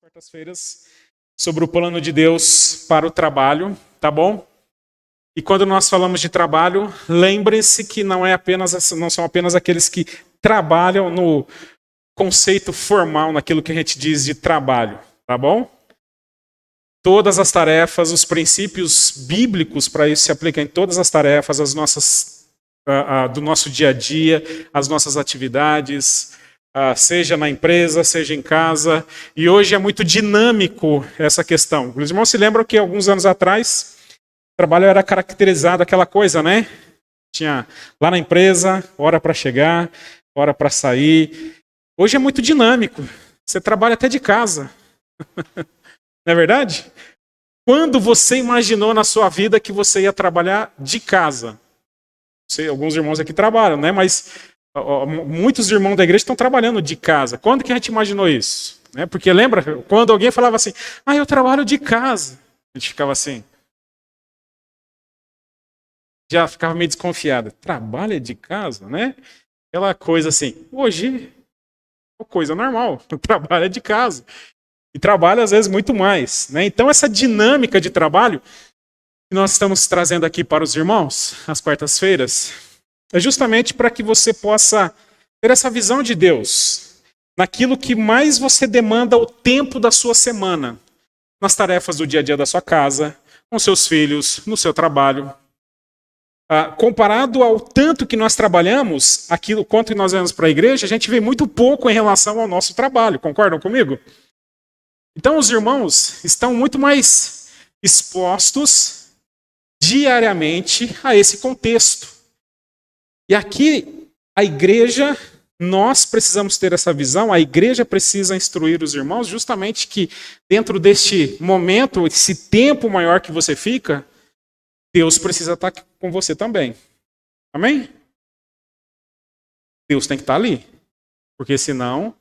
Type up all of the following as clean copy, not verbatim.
quartas-feiras sobre o plano de Deus para o trabalho, tá bom? E quando nós falamos de trabalho, lembre-se que não são apenas aqueles que trabalham no conceito formal, naquilo que a gente diz de trabalho, tá bom? Todas as tarefas, os princípios bíblicos para isso se aplicam em todas as tarefas, do nosso dia a dia, as nossas atividades, seja na empresa, seja em casa. E hoje é muito dinâmico essa questão. Os irmãos se lembram que alguns anos atrás o trabalho era caracterizado aquela coisa, né? Tinha lá na empresa, hora para chegar, hora para sair. Hoje é muito dinâmico. Você trabalha até de casa. Não é verdade? Quando você imaginou na sua vida que você ia trabalhar de casa? Alguns irmãos aqui trabalham, né? Mas muitos irmãos da igreja estão trabalhando de casa. Quando que a gente imaginou isso? Porque lembra quando alguém falava assim, eu trabalho de casa. A gente ficava assim. Já ficava meio desconfiado. Trabalha de casa, né? Aquela coisa assim. Hoje é coisa normal. Trabalha de casa. E trabalha às vezes muito mais, né? Então essa dinâmica de trabalho que nós estamos trazendo aqui para os irmãos, às quartas-feiras, é justamente para que você possa ter essa visão de Deus naquilo que mais você demanda o tempo da sua semana, nas tarefas do dia a dia da sua casa, com seus filhos, no seu trabalho. Comparado ao tanto que nós trabalhamos, aquilo quanto nós vamos para a igreja, a gente vê muito pouco em relação ao nosso trabalho, concordam comigo? Então os irmãos estão muito mais expostos diariamente a esse contexto. E aqui, a igreja, nós precisamos ter essa visão, a igreja precisa instruir os irmãos, justamente que dentro deste momento, esse tempo maior que você fica, Deus precisa estar com você também. Amém? Deus tem que estar ali, porque senão o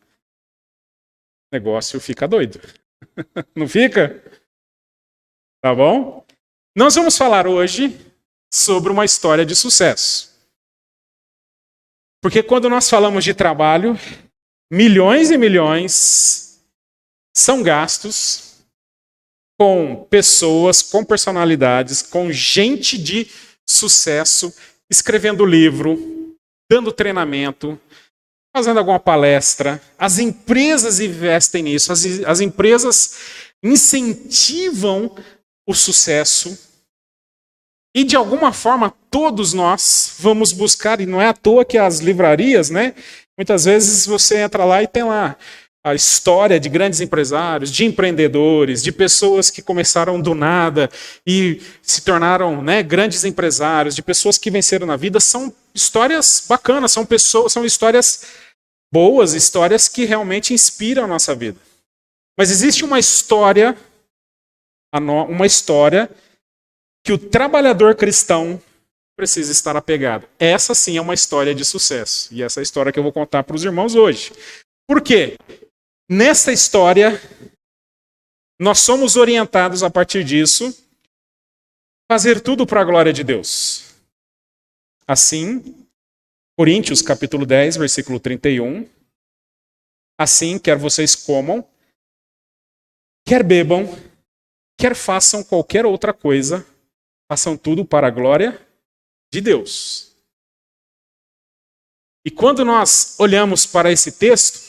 negócio fica doido. Não fica? Tá bom? Nós vamos falar hoje sobre uma história de sucesso. Porque quando nós falamos de trabalho, milhões e milhões são gastos com pessoas, com personalidades, com gente de sucesso, escrevendo livro, dando treinamento, fazendo alguma palestra. As empresas investem nisso, as empresas incentivam o sucesso. E de alguma forma todos nós vamos buscar, e não é à toa que as livrarias, né? Muitas vezes você entra lá e tem lá a história de grandes empresários, de empreendedores, de pessoas que começaram do nada e se tornaram, né, grandes empresários, de pessoas que venceram na vida. São histórias bacanas, são histórias boas, histórias que realmente inspiram a nossa vida. Mas existe uma história que o trabalhador cristão precisa estar apegado. Essa sim é uma história de sucesso. E essa é a história que eu vou contar para os irmãos hoje. Por quê? Nessa história, nós somos orientados a partir disso a fazer tudo para a glória de Deus. Assim, Coríntios capítulo 10, versículo 31. Assim, quer vocês comam, quer bebam, quer façam qualquer outra coisa, façam tudo para a glória de Deus. E quando nós olhamos para esse texto,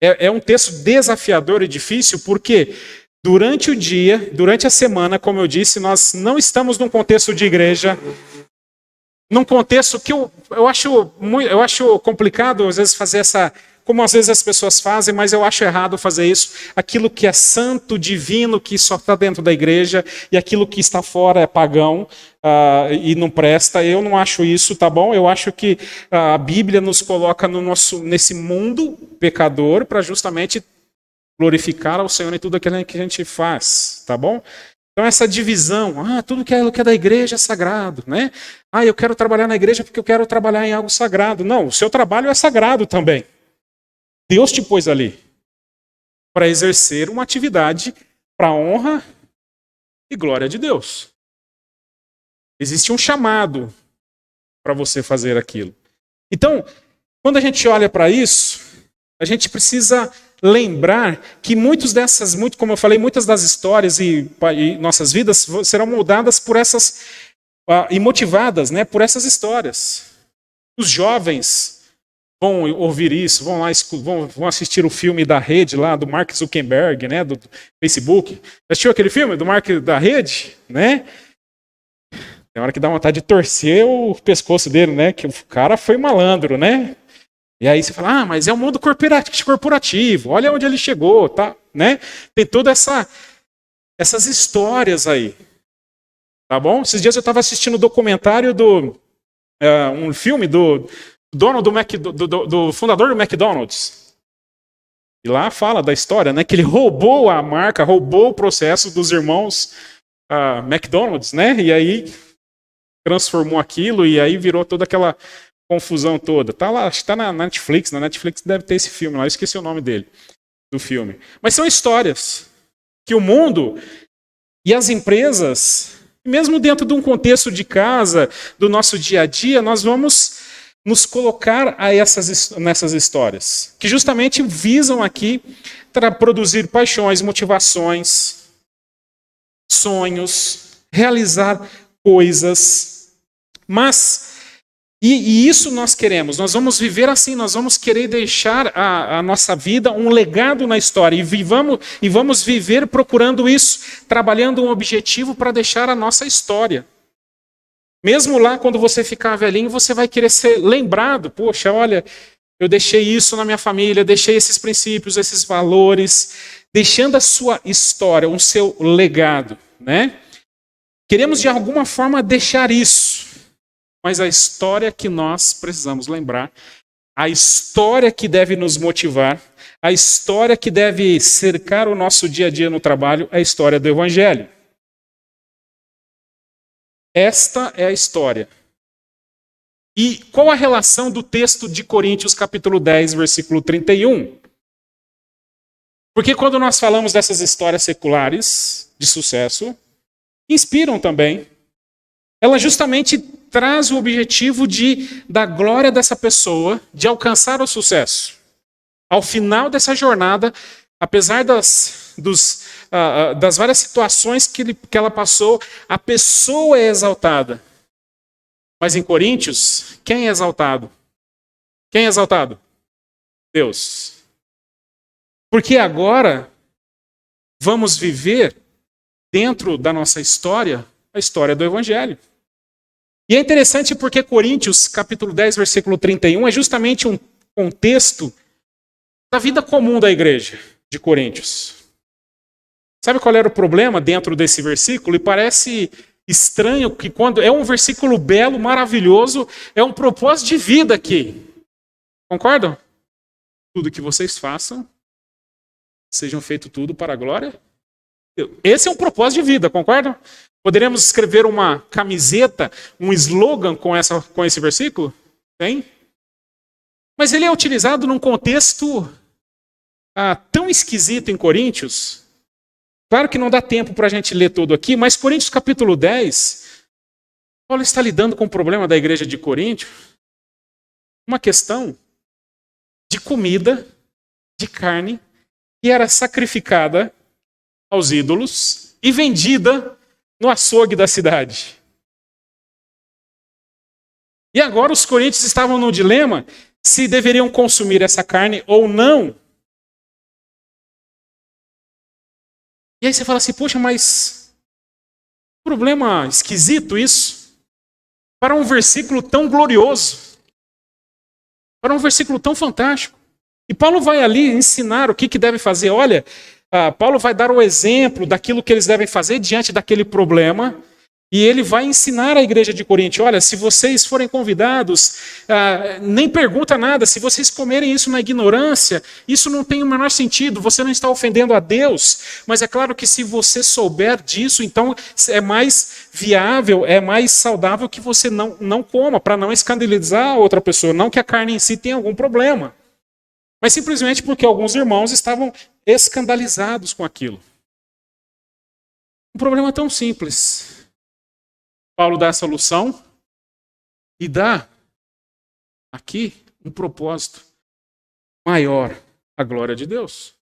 é um texto desafiador e difícil, porque durante o dia, durante a semana, como eu disse, nós não estamos num contexto de igreja, num contexto que eu acho complicado, às vezes, fazer como às vezes as pessoas fazem, mas eu acho errado fazer isso. Aquilo que é santo, divino, que só está dentro da igreja, e aquilo que está fora é pagão e não presta. Eu não acho isso, tá bom? Eu acho que a Bíblia nos coloca nesse mundo pecador para justamente glorificar ao Senhor em tudo aquilo que a gente faz, tá bom? Então essa divisão, tudo que é da igreja é sagrado, né? Eu quero trabalhar na igreja porque eu quero trabalhar em algo sagrado. Não, o seu trabalho é sagrado também. Deus te pôs ali para exercer uma atividade para a honra e glória de Deus. Existe um chamado para você fazer aquilo. Então, quando a gente olha para isso, a gente precisa lembrar que como eu falei, muitas das histórias e nossas vidas serão moldadas por essas e motivadas, né, por essas histórias. Os jovens vão ouvir isso, vão assistir o filme da rede lá do Mark Zuckerberg, né, do Facebook. Já assistiu aquele filme do Mark da rede, né? Tem hora que dá vontade de torcer o pescoço dele, né? Que o cara foi malandro, né? E aí você fala, mas é o mundo corporativo, olha onde ele chegou, tá? Né? Tem todas essas histórias aí, tá bom? Esses dias eu estava assistindo um documentário um filme do dono do fundador do McDonald's. E lá fala da história, né? Que ele roubou a marca, roubou o processo dos irmãos McDonald's, né? E aí transformou aquilo e aí virou toda aquela confusão toda. Tá lá, acho que tá na Netflix. Na Netflix deve ter esse filme lá, eu esqueci o nome dele, do filme. Mas são histórias que o mundo e as empresas, mesmo dentro de um contexto de casa, do nosso dia a dia, nós vamos nos colocar nessas histórias, que justamente visam aqui produzir paixões, motivações, sonhos, realizar coisas. Mas, e isso nós queremos, nós vamos viver assim, nós vamos querer deixar a nossa vida um legado na história, e vamos viver procurando isso, trabalhando um objetivo para deixar a nossa história. Mesmo lá, quando você ficar velhinho, você vai querer ser lembrado. Poxa, olha, eu deixei isso na minha família, deixei esses princípios, esses valores, deixando a sua história, o seu legado, né? Queremos, de alguma forma, deixar isso. Mas a história que nós precisamos lembrar, a história que deve nos motivar, a história que deve cercar o nosso dia a dia no trabalho, é a história do Evangelho. Esta é a história. E qual a relação do texto de Coríntios, capítulo 10, versículo 31? Porque quando nós falamos dessas histórias seculares de sucesso, inspiram também. Ela justamente traz o objetivo da glória dessa pessoa, de alcançar o sucesso. Ao final dessa jornada, apesar das várias situações que ela passou, a pessoa é exaltada. Mas em Coríntios, quem é exaltado? Quem é exaltado? Deus. Porque agora vamos viver dentro da nossa história a história do Evangelho. E é interessante porque Coríntios, capítulo 10, versículo 31, é justamente um contexto da vida comum da igreja de Coríntios. Sabe qual era o problema dentro desse versículo? E parece estranho que quando é um versículo belo, maravilhoso, é um propósito de vida aqui. Concordam? Tudo que vocês façam, sejam feito tudo para a glória. Esse é um propósito de vida, concordam? Poderíamos escrever uma camiseta, um slogan com esse versículo? Tem? Mas ele é utilizado num contexto tão esquisito em Coríntios. Claro que não dá tempo para a gente ler todo aqui, mas Coríntios capítulo 10, Paulo está lidando com o problema da igreja de Coríntio, uma questão de comida, de carne, que era sacrificada aos ídolos e vendida no açougue da cidade. E agora os coríntios estavam no dilema se deveriam consumir essa carne ou não. E aí você fala assim, poxa, mas problema esquisito isso. Para um versículo tão glorioso. Para um versículo tão fantástico. E Paulo vai ali ensinar o que deve fazer. Olha, Paulo vai dar o exemplo daquilo que eles devem fazer diante daquele problema. E ele vai ensinar a igreja de Corinto, olha, se vocês forem convidados, nem pergunta nada, se vocês comerem isso na ignorância, isso não tem o menor sentido, você não está ofendendo a Deus, mas é claro que se você souber disso, então é mais viável, é mais saudável que você não coma, para não escandalizar a outra pessoa, não que a carne em si tenha algum problema, mas simplesmente porque alguns irmãos estavam escandalizados com aquilo. Um problema tão simples. Paulo dá a solução e dá aqui um propósito maior, a glória de Deus.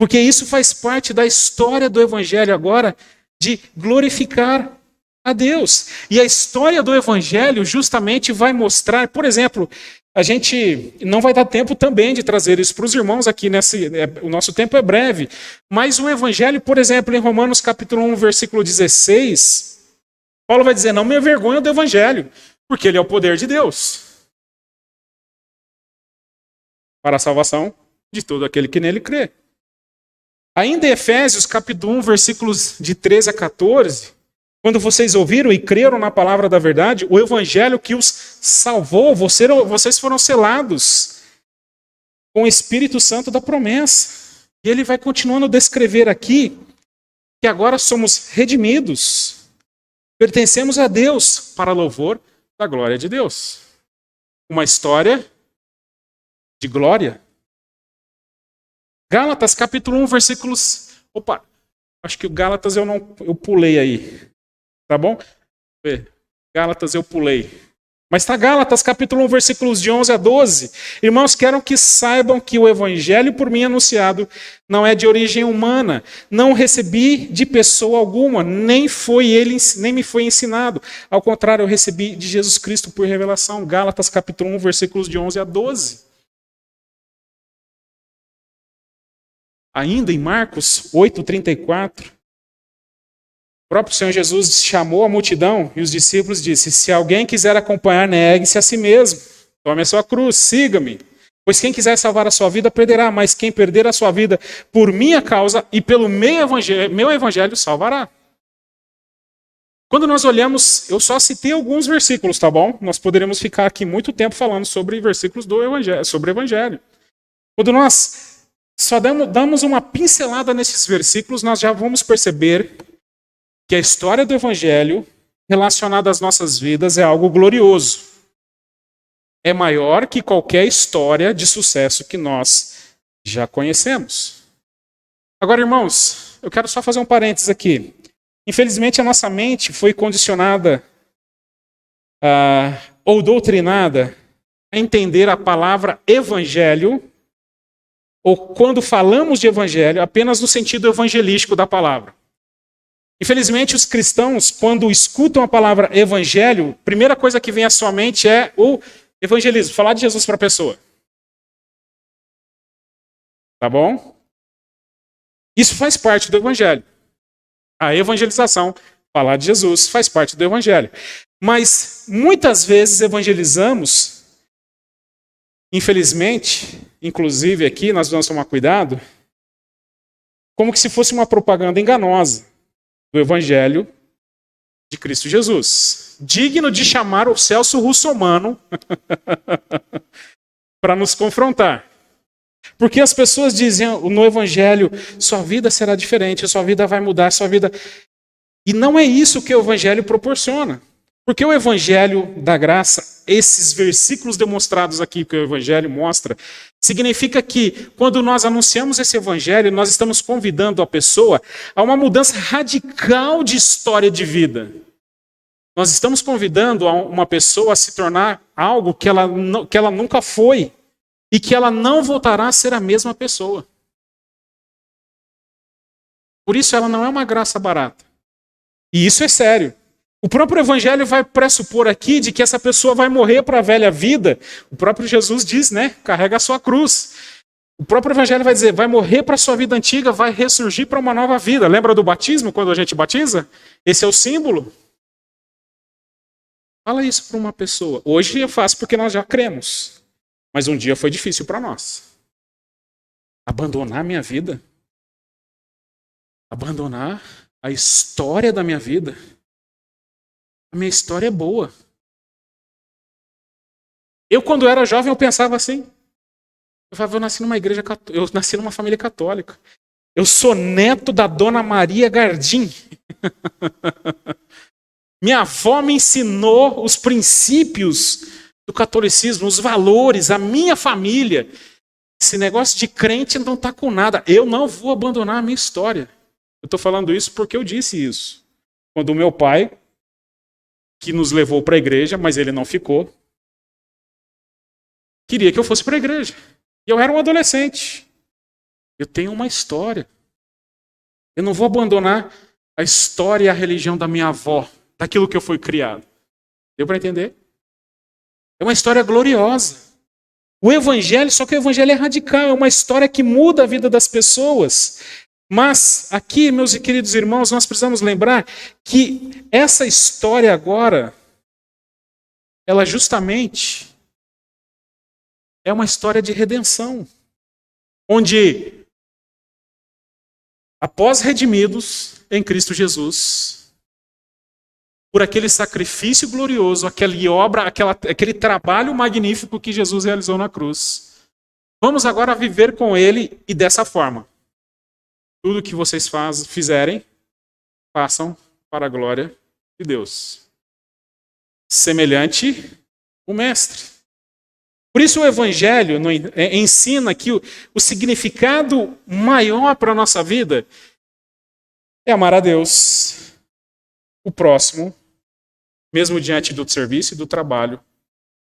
Porque isso faz parte da história do Evangelho agora, de glorificar a Deus. E a história do Evangelho justamente vai mostrar, por exemplo, a gente não vai dar tempo também de trazer isso para os irmãos aqui, o nosso tempo é breve, mas o Evangelho, por exemplo, em Romanos capítulo 1, versículo 16, Paulo vai dizer, não me envergonho do Evangelho, porque ele é o poder de Deus para a salvação de todo aquele que nele crê. Ainda em Efésios capítulo 1, versículos de 13 a 14, quando vocês ouviram e creram na palavra da verdade, o evangelho que os salvou, vocês foram selados com o Espírito Santo da promessa. E ele vai continuando a descrever aqui que agora somos redimidos, pertencemos a Deus para louvor da glória de Deus. Uma história de glória. Gálatas capítulo 1, versículos... Opa, acho que o Gálatas eu pulei aí. Tá bom? Gálatas eu pulei. Mas está Gálatas capítulo 1, versículos de 11 a 12. Irmãos, quero que saibam que o evangelho por mim anunciado não é de origem humana. Não recebi de pessoa alguma, nem me foi ensinado. Ao contrário, eu recebi de Jesus Cristo por revelação. Gálatas capítulo 1, versículos de 11 a 12. Ainda em Marcos 8:34. O próprio Senhor Jesus chamou a multidão e os discípulos disse, se alguém quiser acompanhar, negue-se a si mesmo. Tome a sua cruz, siga-me. Pois quem quiser salvar a sua vida, perderá. Mas quem perder a sua vida por minha causa e pelo meu evangelho, salvará. Quando nós olhamos, eu só citei alguns versículos, tá bom? Nós poderíamos ficar aqui muito tempo falando sobre versículos do evangelho, sobre o evangelho. Quando nós só damos uma pincelada nesses versículos, nós já vamos perceber que a história do Evangelho relacionada às nossas vidas é algo glorioso. É maior que qualquer história de sucesso que nós já conhecemos. Agora, irmãos, eu quero só fazer um parênteses aqui. Infelizmente, a nossa mente foi condicionada ou doutrinada a entender a palavra evangelho, ou quando falamos de evangelho, apenas no sentido evangelístico da palavra. Infelizmente, os cristãos, quando escutam a palavra evangelho, a primeira coisa que vem à sua mente é o evangelismo, falar de Jesus para a pessoa. Tá bom? Isso faz parte do evangelho. A evangelização, falar de Jesus, faz parte do evangelho. Mas, muitas vezes, evangelizamos, infelizmente, inclusive aqui, nós vamos tomar cuidado, como que se fosse uma propaganda enganosa do Evangelho de Cristo Jesus. Digno de chamar o Celso Russomano para nos confrontar. Porque as pessoas dizem no Evangelho, sua vida será diferente, sua vida vai mudar, sua vida... E não é isso que o Evangelho proporciona. Porque o Evangelho da graça, esses versículos demonstrados aqui que o Evangelho mostra, significa que quando nós anunciamos esse Evangelho, nós estamos convidando a pessoa a uma mudança radical de história de vida. Nós estamos convidando uma pessoa a se tornar algo que ela nunca foi e que ela não voltará a ser a mesma pessoa. Por isso ela não é uma graça barata. E isso é sério. O próprio Evangelho vai pressupor aqui de que essa pessoa vai morrer para a velha vida. O próprio Jesus diz, né? Carrega a sua cruz. O próprio Evangelho vai dizer, vai morrer para a sua vida antiga, vai ressurgir para uma nova vida. Lembra do batismo, quando a gente batiza? Esse é o símbolo. Fala isso para uma pessoa. Hoje é fácil porque nós já cremos. Mas um dia foi difícil para nós. Abandonar a minha vida. Abandonar a história da minha vida. A minha história é boa. Eu, quando era jovem, eu pensava assim. Eu falava, eu nasci numa igreja católica, eu nasci numa família católica. Eu sou neto da Dona Maria Gardim. Minha avó me ensinou os princípios do catolicismo, os valores, a minha família. Esse negócio de crente não está com nada. Eu não vou abandonar a minha história. Eu estou falando isso porque eu disse isso. Quando o meu pai, que nos levou para a igreja, mas ele não ficou, queria que eu fosse para a igreja. E eu era um adolescente. Eu tenho uma história. Eu não vou abandonar a história e a religião da minha avó, daquilo que eu fui criado. Deu para entender? É uma história gloriosa. O evangelho, só que o evangelho é radical, é uma história que muda a vida das pessoas. Mas aqui, meus queridos irmãos, nós precisamos lembrar que essa história agora, ela justamente é uma história de redenção. Onde, após redimidos em Cristo Jesus, por aquele sacrifício glorioso, aquela obra, aquele trabalho magnífico que Jesus realizou na cruz, vamos agora viver com Ele e dessa forma. Tudo que vocês fizerem, façam para a glória de Deus. Semelhante o Mestre. Por isso o Evangelho ensina que o significado maior para a nossa vida é amar a Deus, o próximo, mesmo diante do serviço e do trabalho,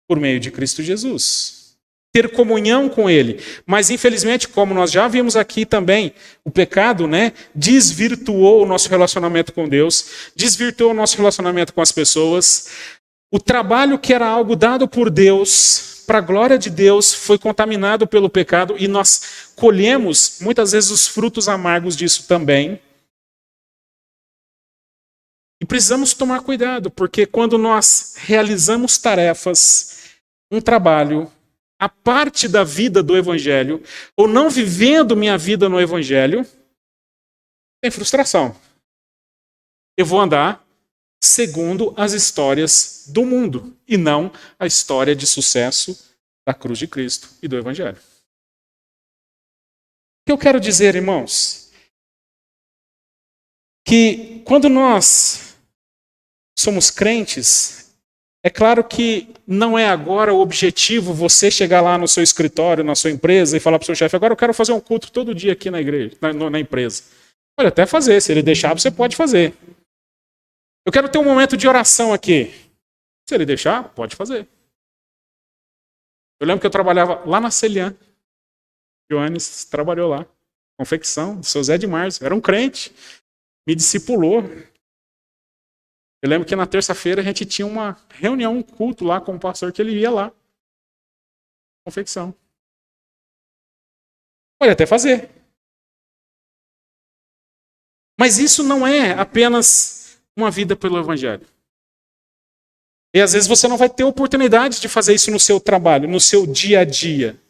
por meio de Cristo Jesus. Ter comunhão com Ele. Mas, infelizmente, como nós já vimos aqui também, o pecado, desvirtuou o nosso relacionamento com Deus, desvirtuou o nosso relacionamento com as pessoas. O trabalho que era algo dado por Deus, para a glória de Deus, foi contaminado pelo pecado e nós colhemos, muitas vezes, os frutos amargos disso também. E precisamos tomar cuidado, porque quando nós realizamos tarefas, um trabalho, a parte da vida do Evangelho, ou não vivendo minha vida no Evangelho, tem frustração. Eu vou andar segundo as histórias do mundo, e não a história de sucesso da cruz de Cristo e do Evangelho. O que eu quero dizer, irmãos? Que quando nós somos crentes, é claro que não é agora o objetivo você chegar lá no seu escritório, na sua empresa e falar para o seu chefe, agora eu quero fazer um culto todo dia aqui na igreja, na empresa. Pode até fazer, se ele deixar, você pode fazer. Eu quero ter um momento de oração aqui. Se ele deixar, pode fazer. Eu lembro que eu trabalhava lá na Celian. Joanes trabalhou lá. Confecção, do seu Zé de Márcio. Era um crente. Me discipulou. Eu lembro que na terça-feira a gente tinha uma reunião, um culto lá com o pastor que ele ia lá. Confecção. Pode até fazer. Mas isso não é apenas uma vida pelo Evangelho. E às vezes você não vai ter oportunidade de fazer isso no seu trabalho, no seu dia a dia.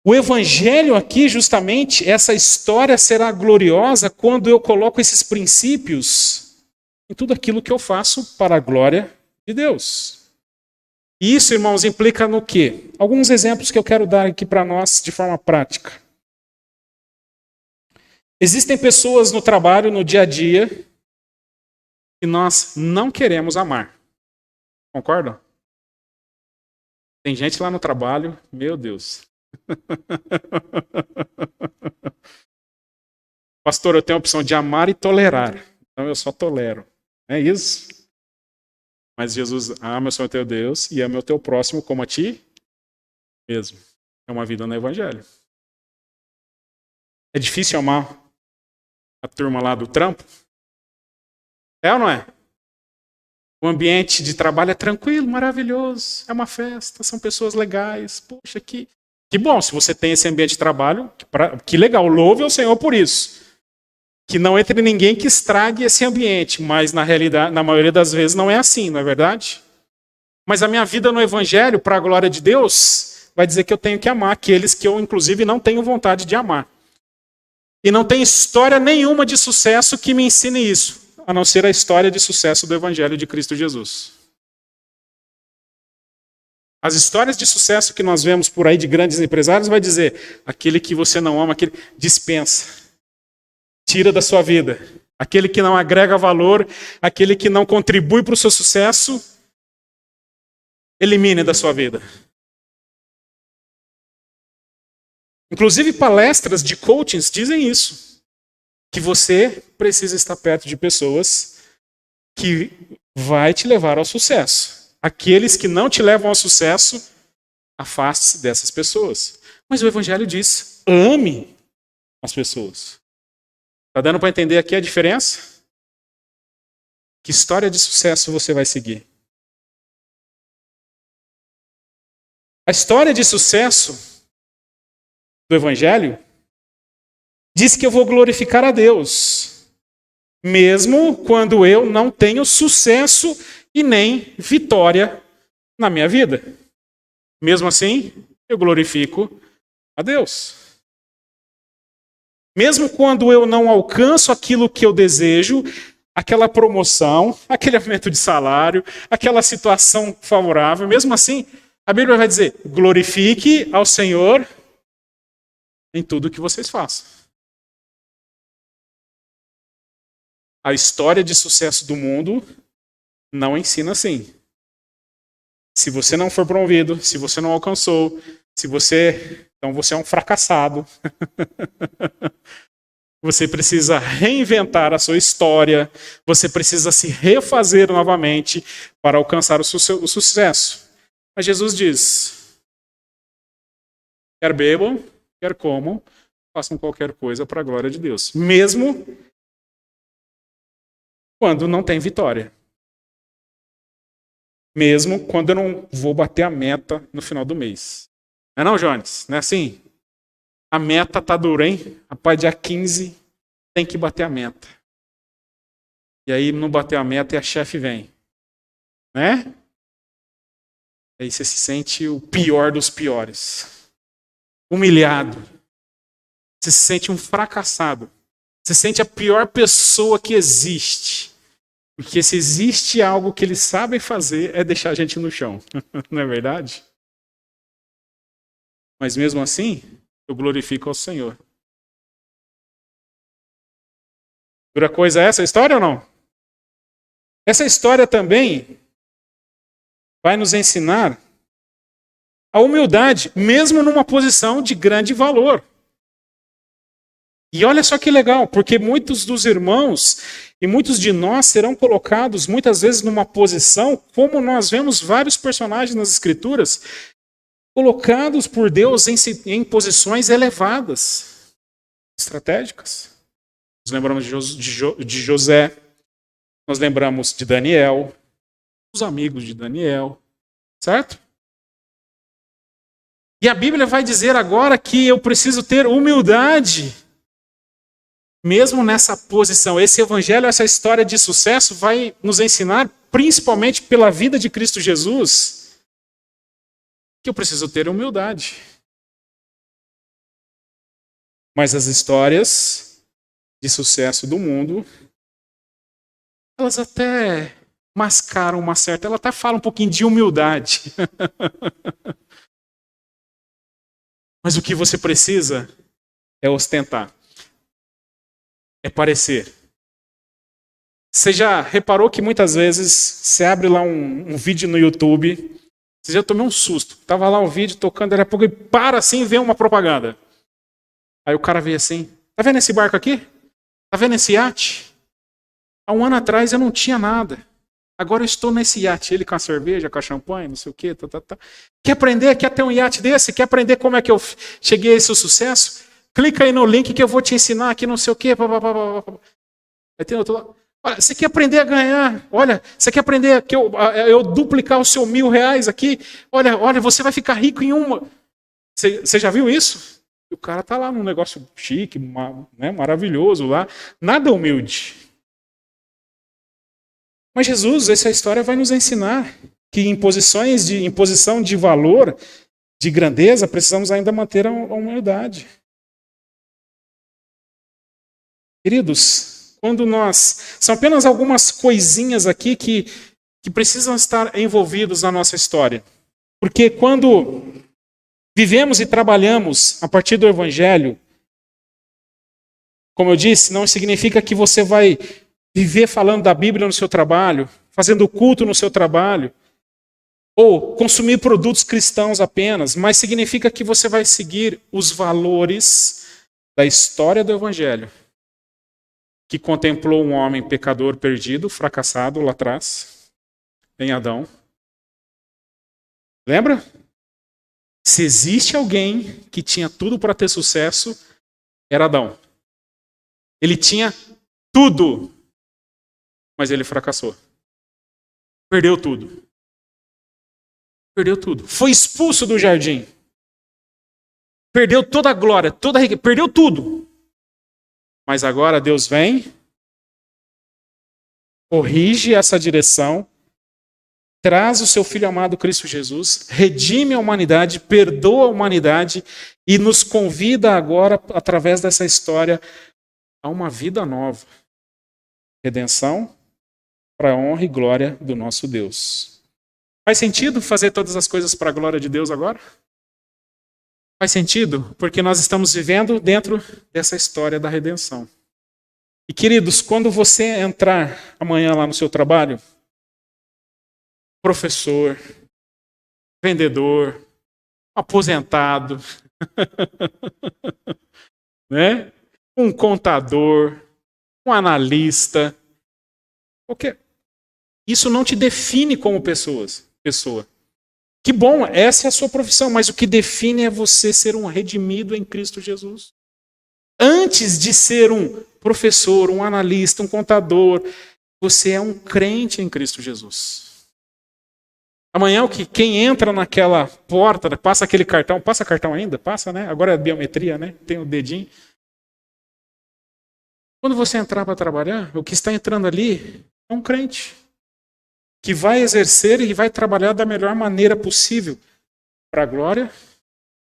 O Evangelho aqui, justamente, essa história será gloriosa quando eu coloco esses princípios em tudo aquilo que eu faço para a glória de Deus. E isso, irmãos, implica no quê? Alguns exemplos que eu quero dar aqui para nós de forma prática. Existem pessoas no trabalho, no dia a dia, que nós não queremos amar. Concordam? Tem gente lá no trabalho, meu Deus. Pastor, eu tenho a opção de amar e tolerar. Então eu só tolero. É isso? Mas Jesus ama o Senhor teu Deus e ama o teu próximo como a ti mesmo. É uma vida no Evangelho. É difícil amar a turma lá do trampo? É ou não é? O ambiente de trabalho é tranquilo, maravilhoso. É uma festa, são pessoas legais. Poxa, que bom se você tem esse ambiente de trabalho. Que legal, louve ao Senhor por isso. Que não entre ninguém que estrague esse ambiente. Mas na realidade, na maioria das vezes não é assim, não é verdade? Mas a minha vida no Evangelho, para a glória de Deus, vai dizer que eu tenho que amar aqueles que eu, inclusive, não tenho vontade de amar. E não tem história nenhuma de sucesso que me ensine isso. A não ser a história de sucesso do Evangelho de Cristo Jesus. As histórias de sucesso que nós vemos por aí de grandes empresários vai dizer, aquele que você não ama, aquele dispensa, tira da sua vida. Aquele que não agrega valor, aquele que não contribui para o seu sucesso, elimine da sua vida. Inclusive palestras de coachings dizem isso. Que você precisa estar perto de pessoas que vai te levar ao sucesso. Aqueles que não te levam ao sucesso, afaste-se dessas pessoas. Mas o Evangelho diz, ame as pessoas. Está dando para entender aqui a diferença? Que história de sucesso você vai seguir? A história de sucesso do Evangelho diz que eu vou glorificar a Deus, mesmo quando eu não tenho sucesso e nem vitória na minha vida. Mesmo assim, eu glorifico a Deus. Mesmo quando eu não alcanço aquilo que eu desejo, aquela promoção, aquele aumento de salário, aquela situação favorável, mesmo assim, a Bíblia vai dizer, glorifique ao Senhor em tudo que vocês façam. A história de sucesso do mundo não ensina assim. Se você não for promovido, se você não alcançou, então você é um fracassado. Você precisa reinventar a sua história, você precisa se refazer novamente para alcançar o sucesso. Mas Jesus diz, quer bebam, quer comam, façam qualquer coisa para a glória de Deus. Mesmo quando não tem vitória. Mesmo quando eu não vou bater a meta no final do mês. Não é Jones? Não é assim? A meta tá dura, hein? Rapaz, dia 15 tem que bater a meta. E aí não bateu a meta e a chefe vem. Né? Aí você se sente o pior dos piores. Humilhado. Você se sente um fracassado. Você se sente a pior pessoa que existe. Porque se existe algo que eles sabem fazer, é deixar a gente no chão. Não é verdade? Mas mesmo assim, eu glorifico ao Senhor. Dura coisa essa história ou não? Essa história também vai nos ensinar a humildade, mesmo numa posição de grande valor. E olha só que legal, porque muitos dos irmãos e muitos de nós serão colocados muitas vezes numa posição, como nós vemos vários personagens nas Escrituras, colocados por Deus em posições elevadas, estratégicas. Nós lembramos de José, nós lembramos de Daniel, os amigos de Daniel, certo? E a Bíblia vai dizer agora que eu preciso ter humildade, mesmo nessa posição. Esse evangelho, essa história de sucesso vai nos ensinar, principalmente pela vida de Cristo Jesus, que eu preciso ter humildade. Mas as histórias de sucesso do mundo, elas até mascaram uma certa... Ela até fala um pouquinho de humildade. Mas o que você precisa é ostentar. É parecer. Você já reparou que muitas vezes você abre lá um vídeo no YouTube, você já tomou um susto. Tava lá um vídeo tocando, daqui a pouco ele para assim e vê uma propaganda. Aí o cara vê assim, tá vendo esse barco aqui? Tá vendo esse iate? Há um ano atrás eu não tinha nada. Agora eu estou nesse iate. Ele com a cerveja, com a champanhe, não sei o quê. Quer aprender? Quer ter um iate desse? Quer aprender como é que eu cheguei a esse sucesso? Clica aí no link que eu vou te ensinar aqui, não sei o quê. Aí tem outro lá. Olha, você quer aprender a ganhar? Olha, você quer aprender que eu duplicar o seu R$1.000 aqui? Olha, você vai ficar rico em uma. Você já viu isso? O cara tá lá num negócio chique, né, maravilhoso lá. Nada humilde. Mas Jesus, essa história vai nos ensinar que em posição de valor, de grandeza, precisamos ainda manter a humildade. Queridos, são apenas algumas coisinhas aqui que precisam estar envolvidos na nossa história. Porque quando vivemos e trabalhamos a partir do Evangelho, como eu disse, não significa que você vai viver falando da Bíblia no seu trabalho, fazendo culto no seu trabalho, ou consumir produtos cristãos apenas, mas significa que você vai seguir os valores da história do Evangelho, que contemplou um homem pecador perdido, fracassado lá atrás, em Adão. Lembra? Se existe alguém que tinha tudo para ter sucesso, era Adão. Ele tinha tudo, mas ele fracassou. Perdeu tudo. Perdeu tudo. Foi expulso do jardim. Perdeu toda a glória, toda a riqueza, perdeu tudo. Mas agora Deus vem, corrige essa direção, traz o seu Filho amado Cristo Jesus, redime a humanidade, perdoa a humanidade e nos convida agora, através dessa história, a uma vida nova. Redenção para a honra e glória do nosso Deus. Faz sentido fazer todas as coisas para a glória de Deus agora? Faz sentido? Porque nós estamos vivendo dentro dessa história da redenção. E queridos, quando você entrar amanhã lá no seu trabalho, professor, vendedor, aposentado, né? Um contador, um analista, isso não te define como pessoa. Que bom, essa é a sua profissão, mas o que define é você ser um redimido em Cristo Jesus. Antes de ser um professor, um analista, um contador, você é um crente em Cristo Jesus. Amanhã, quem entra naquela porta, passa aquele cartão, passa cartão ainda? Passa, né? Agora é biometria, né? Tem o dedinho. Quando você entrar para trabalhar, o que está entrando ali é um crente que vai exercer e vai trabalhar da melhor maneira possível para a glória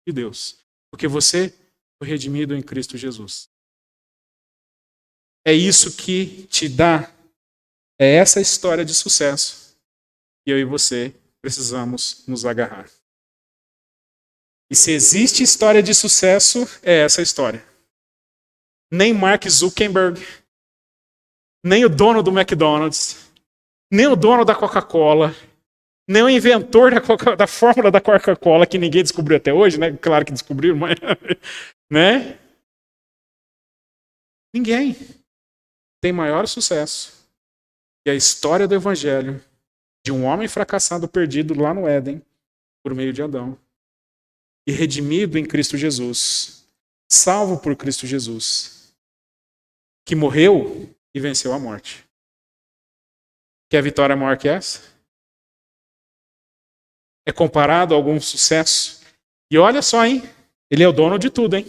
de Deus. Porque você foi redimido em Cristo Jesus. É isso que te dá, é essa história de sucesso que eu e você precisamos nos agarrar. E se existe história de sucesso, é essa história. Nem Mark Zuckerberg, nem o dono do McDonald's, nem o dono da Coca-Cola, nem o inventor da fórmula da Coca-Cola, que ninguém descobriu até hoje, né? Claro que descobriram, mas... né? Ninguém tem maior sucesso que a história do Evangelho de um homem fracassado perdido lá no Éden, por meio de Adão, e redimido em Cristo Jesus, salvo por Cristo Jesus, que morreu e venceu a morte. Quer vitória maior que essa? É comparado a algum sucesso? E olha só, hein? Ele é o dono de tudo, hein?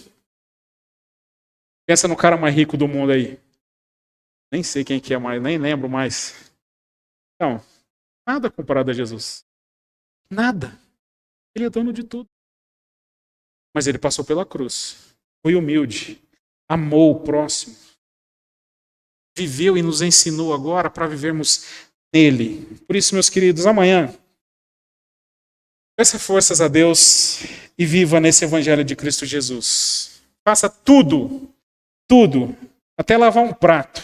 Pensa no cara mais rico do mundo aí. Nem sei quem que é mais, nem lembro mais. Então, nada comparado a Jesus. Nada. Ele é dono de tudo. Mas ele passou pela cruz. Foi humilde. Amou o próximo. Viveu e nos ensinou agora para vivermos nele. Por isso, meus queridos, amanhã, peça forças a Deus e viva nesse Evangelho de Cristo Jesus. Faça tudo, até lavar um prato.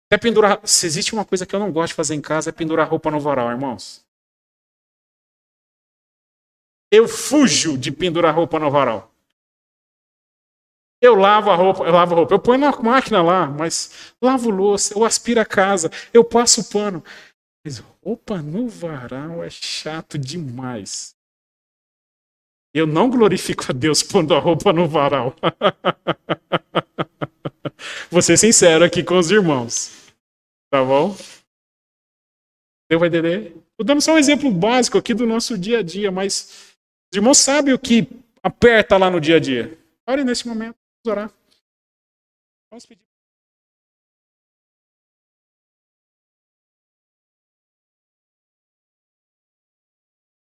Até pendurar. Se existe uma coisa que eu não gosto de fazer em casa, é pendurar roupa no varal, irmãos. Eu fujo de pendurar roupa no varal. Eu lavo a roupa, eu ponho na máquina lá, mas lavo louça, eu aspiro a casa, eu passo o pano. Mas roupa no varal é chato demais. Eu não glorifico a Deus pondo a roupa no varal. Vou ser sincero aqui com os irmãos. Tá bom? Você vai entender? Estou dando só um exemplo básico aqui do nosso dia a dia, mas os irmãos sabem o que aperta lá no dia a dia. Ore nesse momento, vamos orar. Vamos pedir.